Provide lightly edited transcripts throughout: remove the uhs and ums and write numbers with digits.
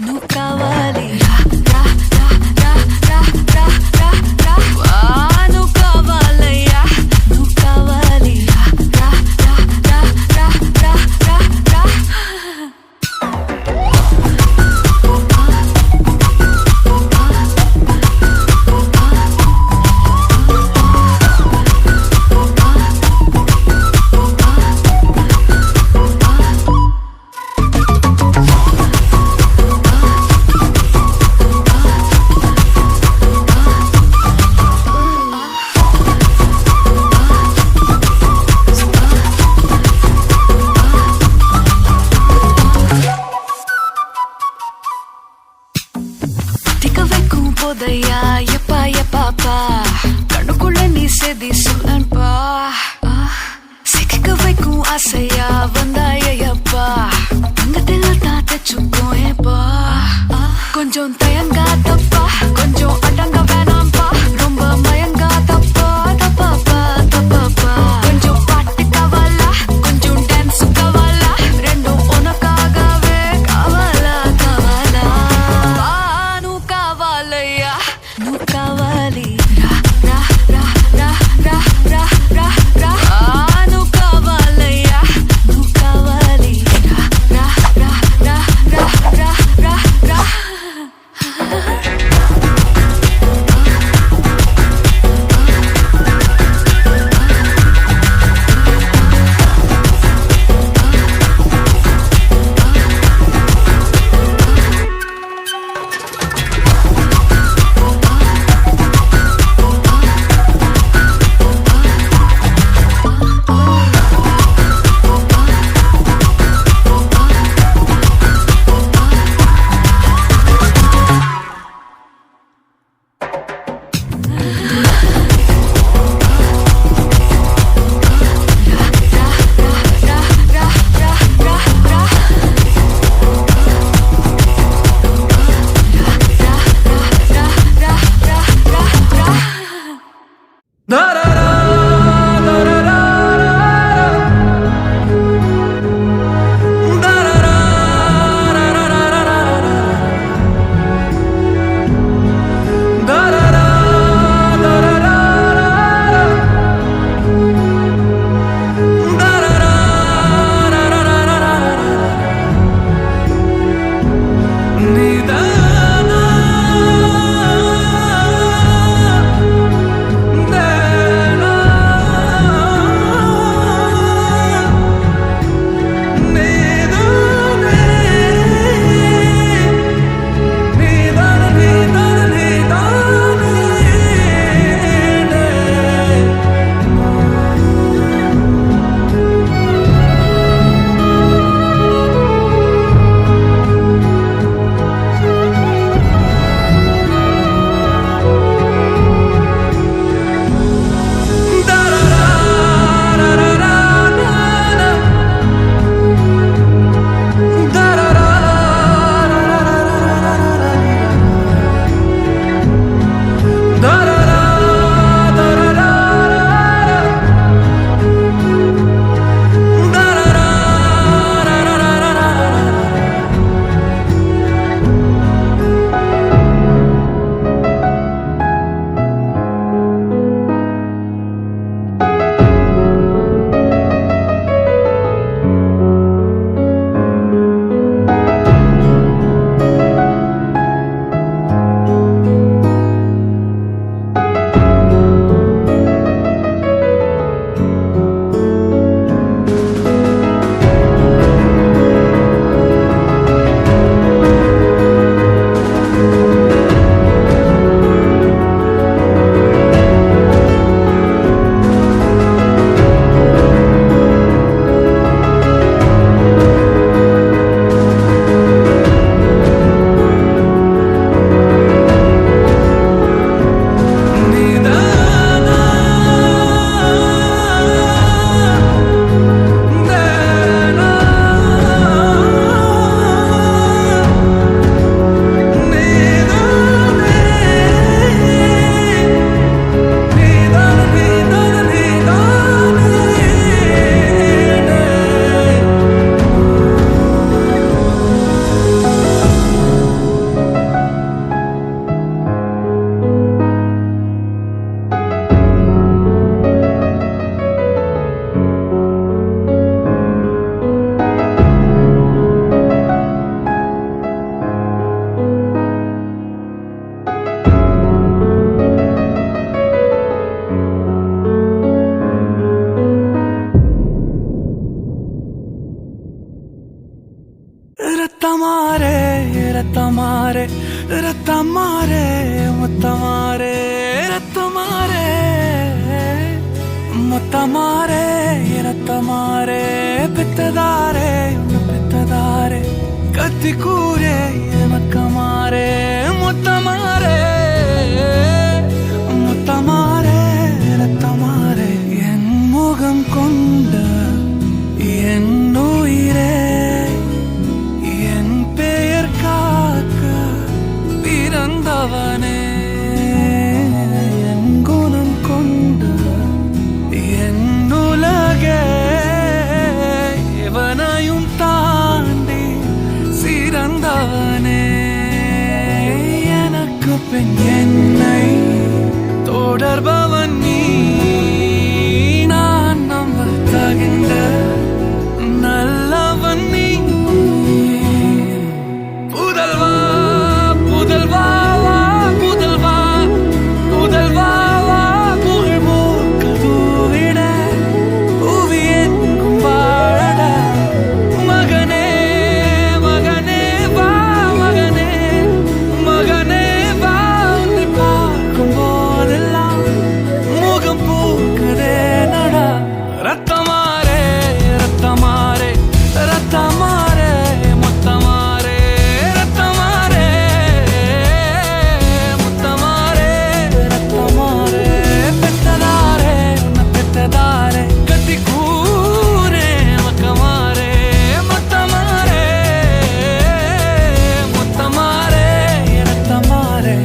నువ్వు కావాలి రా రా రా రా రా రా రా వా నువ్వు కావాలయ్యా నువ్వు కావాలి రా రా రా రా రా రా రా போதையா எப்பா எப்பாப்பா கண்ணுக்குள்ள நீ செதி சொல்லன்பா சிக்க வைக்கும் ஆசையா வந்தாயப்பா தங்கத்தில் தான் தச்சுக்கும் ஏப்பா கொஞ்சம் தயங்காதப்பா கொஞ்சம் அடங்க வேணாம்பா ரொம்ப மயங்காதப்பா தப்பாப்பா தப்பாப்பா கொஞ்சம் பாட்டு கவலா கொஞ்சம் டான்ஸ் கவலா ரெண்டும் உனக்காகவே கவலா கவலா నువ్వు కావాలయ్యా నువ్వు కావాలి రా రా రా రా రా రా రా రా నువ్వు కావాలయ్యా నువ్వు కావాలి రా రా రా రా రా రా రా రా ரத்தமாரே ரத்தமாரே ரத்தமாரே முத்தமாரே ரத்தமாரே முத்தமாரே ரத்தமாரே பித்ததாரே பித்ததாரே கத்தி கூரே மக்கமாரே முத்தமாரே முத்தமாரே ரத்தமாரே என் முகம் கொண்ட என் உயிரே என் பெயர் காக்க பிறந்தவனே என் குணம் கொண்ட என் உலகே எவனையும் தாண்டி சிறந்தவனே எனக்கு பின் என்னை தொடர்பவன் நீ நான் நம்ப தகின்ற நல்லவன் நீ புதல்வா புதல்வா புதல்வா புதல்வா புகழ் மூக்கதூவிட புவியன் வாழட மகனே மகனே வா மகனே மகனே வா உன்னை பார்க்கும் போதெல்லாம் முகம் பூக்குதே நடா ரத்தமாரே ரத்தமாரே ரத்தமாரே முத்தமாரே ரத்தமாரே முத்தமாரே ரத்தமாரே பெத்ததாரே உன்னை பெத்ததாரே கத்தி கூரே மக்கமாரே முத்தமாரே முத்தமாரே ரத்தமாரே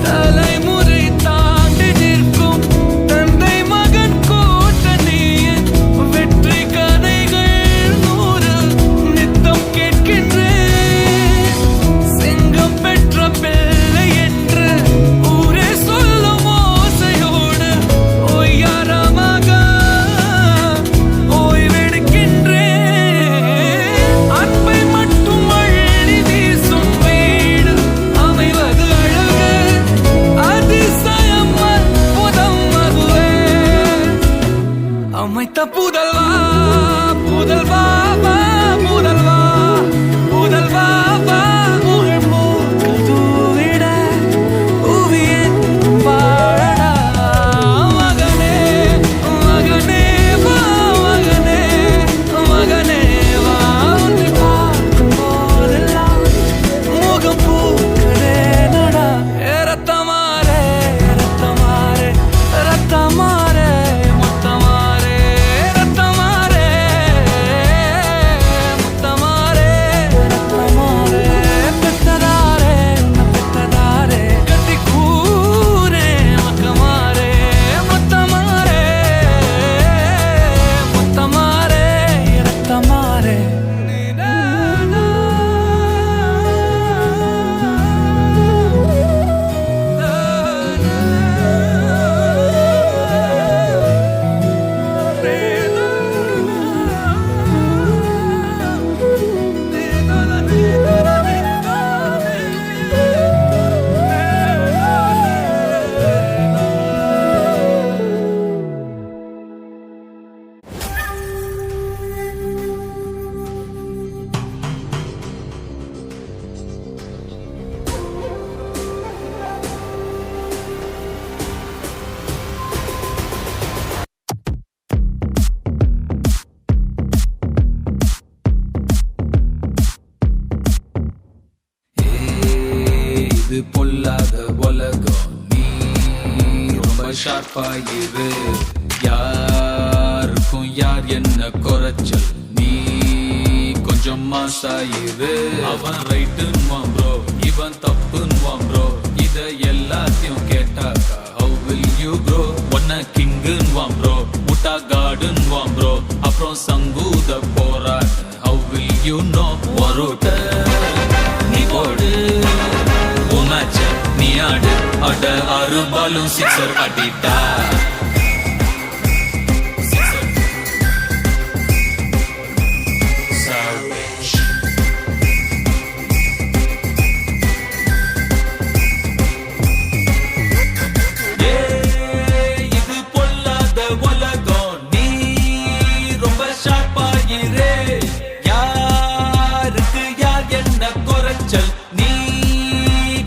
தலைமுறை தாண்டி நிற்கும் தந்தை மகன் கூட்டணியின் வெற்றி கதைகள் 100 நித்தம் கேட்கின்றேன் சிங்கம் பெற்ற பிள்ளை என்று ஊரே சொல்லும் ஓசையோடு ஒய்யாரமாக ஓய்வெடுக்கின்றேன் அன்பை மட்டும் அள்ளி வீசும் வீடு அமைவது அழகு அதிசயம் அற்புதம் அதுவே அமைத்த புதல்வா புதல்வா வா புதல்வா புதல்வா வா புகழ் மூக்கதூவிட புவியன் வாழடா மகனே மகனே வா மகனே மகனே வா உன்னை பார்க்கும் போதெல்லாம் முகம் பூக்குதே நடா ரத்தமாரே ரத்தமாரே ரத்தமாரே முத்தமாரே ரத்தமாரே முத்தமாரே ரத்தமாரே பெத்ததாரே உன்னை பெத்ததாரே கத்தி கூரே மக்கமாரே முத்தமாரே முத்தமாரே ரத்தமாரே இது பொல்லாத உலகம் நீ ரொம்ப ஷார்ப்பாயிரு யாருக்கும் யார் என்ன குறைச்சல் நீ கொஞ்சம் மாசாயிரு அவன் ரைட்டுன்னுவான் ப்ரோ இவன் தப்புன்னுவான் ப்ரோ இத எல்லாத்தையும் கேட்டாக்கா how will you grow ஒன்ன கிங்குன்னுவான் ப்ரோ முட்டா காடுன்னுவான் ப்ரோ அப்புறம் சங்கூத போராட்ட how will you know வரோட்ட நீ போடு உன் மேட்ச நீ ஆடு அட ஆறு பாலும் சிக்ஸர் அடிட்டா இது பொல்லாத உலகம், நீ ரொம்ப ஷார்ப்பாயிரே. யாருக்கு யார் என்ன குறைச்சல், நீ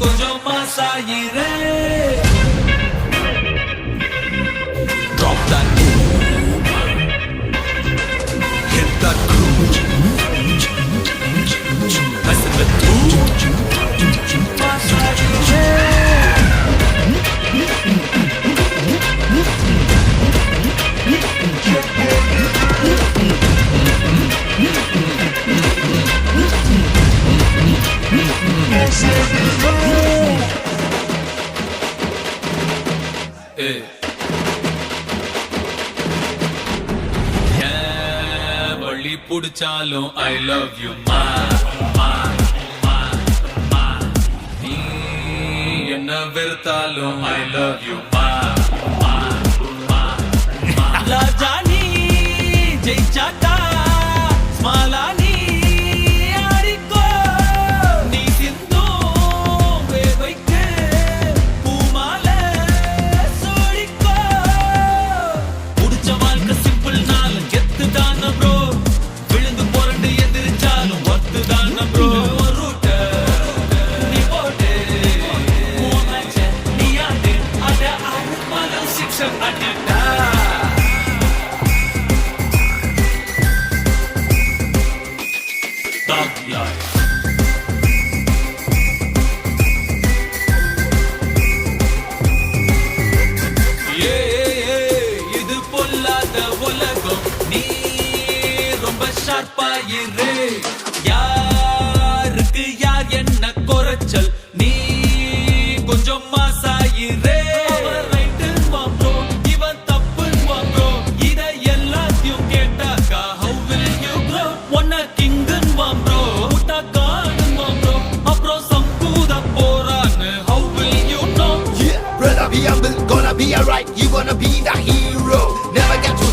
கொஞ்சம் மாசாயிரே. Drop that groove, hit that groove, messing with you, மாசாயிரே. ஏய். ஏன் வழி புடிச்சாலும் I love you மா, மா, மா, மா. நீ என்ன வெறுத்தாலும் I love you மா, மா, மா, மா. ராஜா நீ ஜெயிச்சாட்டா ஸ்மாலா நீ ஆடிக்கோ. நீ சிந்தும் வேர்வைக்கு பூமால சூடிக்கோ. புடிச்ச வாழ்க்கை சிம்பிள் நாளும் கெத்து தான ப்ரோ. விழுந்து புரண்டு எதிர்ச்சாலும் ஒத்து தான ப்ரோ. ரூட்ட நீ போட்டு உன் மேட்ச நீ ஆடு. அட ஆறு பாலும் சிக்ஸர் அடிட்டா. Thug life. இது பொல்லாத உலகம், நீ ரொம்ப ஷார்ப்பாயிரே. யாருக்கு யார் என்ன குறைச்சல், நீ கொஞ்சம் மாசாயிரே. அவன் ரைட்டுன்னுவான் bro, இவன் தப்புன்னுவான் bro. இதை எல்லாத்தையும் கேட்டாக்கா how will you grow? உன்னை கிங்குன்னுவான் bro, முட்டாக்கான்னுவான் bro. அப்புறம் சம்பூத போறான்னு how will you know? Yeah, brother, be humble, gonna be alright. You gonna be the hero. Never get too